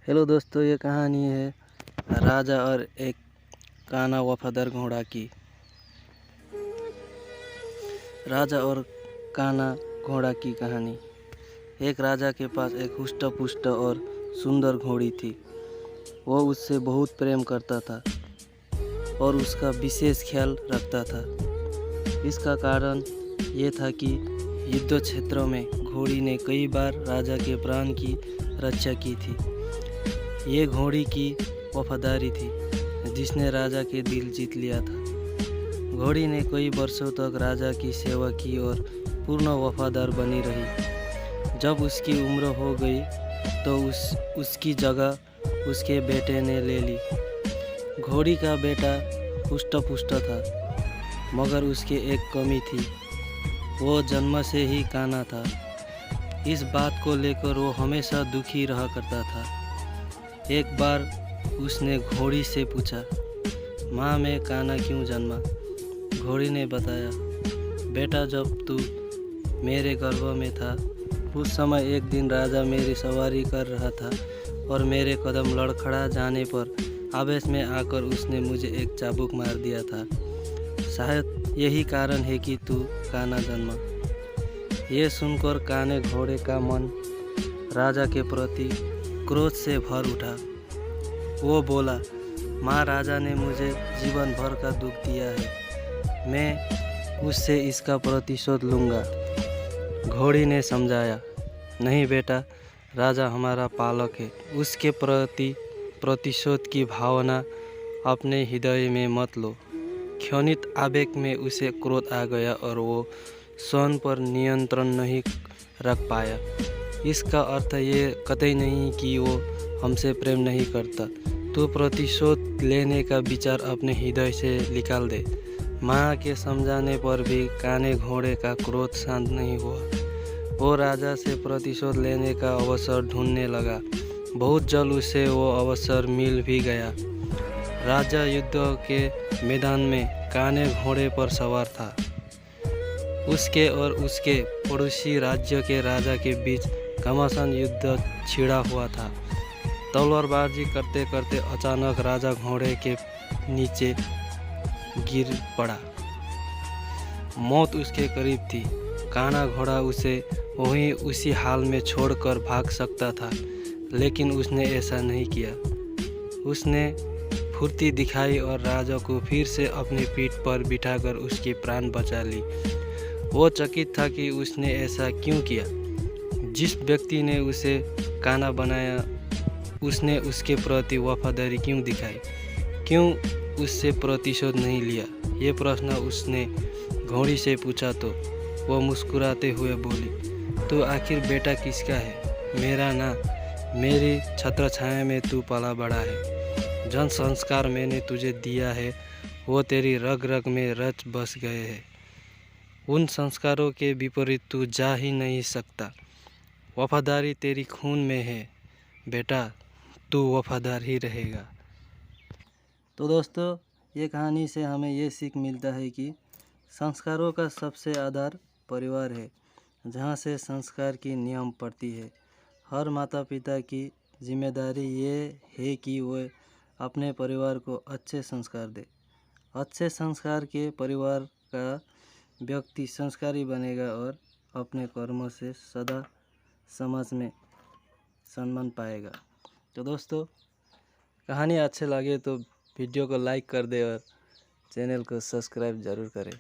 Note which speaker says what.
Speaker 1: Hello दोस्तों, ये कहानी है राजा और एक काना वफादार घोड़ा की। राजा और काना घोड़ा की कहानी। एक राजा के पास एक हुष्ट पुष्ट और सुंदर घोड़ी थी। वो उससे बहुत प्रेम करता था और उसका विशेष ख्याल रखता था। इसका कारण ये था कि युद्ध क्षेत्रों में घोड़ी ने कई बार राजा के प्राण की रक्षा की थी। ये घोड़ी की वफादारी थी जिसने राजा के दिल जीत लिया था। घोड़ी ने कई वर्षों तक राजा की सेवा की और पूर्ण वफादार बनी रही। जब उसकी उम्र हो गई तो उसकी जगह उसके बेटे ने ले ली। घोड़ी का बेटा हुष्ट पुष्ट था, मगर उसकी एक कमी थी। वो जन्म से ही काना था। इस बात को लेकर वो हमेशा दुखी रहा करता था। एक बार उसने घोड़ी से पूछा, माँ, मैं काना क्यों जन्मा? घोड़ी ने बताया, बेटा, जब तू मेरे गर्भ में था उस समय एक दिन राजा मेरी सवारी कर रहा था और मेरे कदम लड़खड़ा जाने पर आवेश में आकर उसने मुझे एक चाबुक मार दिया था। शायद यही कारण है कि तू काना जन्मा। ये सुनकर काने घोड़े का मन राजा के प्रति क्रोध से भर उठा। वो बोला, माँ, राजा ने मुझे जीवन भर का दुख दिया है। मैं उससे इसका प्रतिशोध लूँगा। घोड़ी ने समझाया, नहीं बेटा, राजा हमारा पालक है। उसके प्रति प्रतिशोध की भावना अपने हृदय में मत लो। क्षणिक आवेग में उसे क्रोध आ गया और वो स्वयं पर नियंत्रण नहीं रख पाया। इसका अर्थ ये कतई नहीं कि वो हमसे प्रेम नहीं करता। तू प्रतिशोध लेने का विचार अपने हृदय से निकाल दे। माँ के समझाने पर भी काने घोड़े का क्रोध शांत नहीं हुआ। वो राजा से प्रतिशोध लेने का अवसर ढूंढने लगा। बहुत जल्द उसे वो अवसर मिल भी गया। राजा युद्ध के मैदान में काने घोड़े पर सवार था। उसके और उसके पड़ोसी राज्य के राजा के बीच घमासान युद्ध छिड़ा हुआ था। तलवारबाजी करते करते अचानक राजा घोड़े के नीचे गिर पड़ा। मौत उसके करीब थी। काना घोड़ा उसे वहीं उसी हाल में छोड़कर भाग सकता था, लेकिन उसने ऐसा नहीं किया। उसने फुर्ती दिखाई और राजा को फिर से अपनी पीठ पर बिठाकर उसके प्राण बचा ली। वो चकित था कि उसने ऐसा क्यों किया। जिस व्यक्ति ने उसे काना बनाया उसने उसके प्रति वफादारी क्यों दिखाई? क्यों उससे प्रतिशोध नहीं लिया? ये प्रश्न उसने घोड़ी से पूछा तो वो मुस्कुराते हुए बोली, तू आखिर बेटा किसका है? मेरा ना। मेरी छत्र छाया में तू पला बड़ा है। जन संस्कार मैंने तुझे दिया है वो तेरी रग रग में रच बस गए हैं। उन संस्कारों के विपरीत तू जा ही नहीं सकता। वफादारी तेरी खून में है बेटा, तू वफादार ही रहेगा। तो दोस्तों, ये कहानी से हमें ये सीख मिलता है कि संस्कारों का सबसे आधार परिवार है, जहाँ से संस्कार की नियम पड़ती है। हर माता पिता की जिम्मेदारी ये है कि वह अपने परिवार को अच्छे संस्कार दे। अच्छे संस्कार के परिवार का व्यक्ति संस्कारी बनेगा और अपने कर्मों से सदा समाज में सम्मान पाएगा। तो दोस्तों, कहानी अच्छे लगे तो वीडियो को लाइक कर दे और चैनल को सब्सक्राइब ज़रूर करें।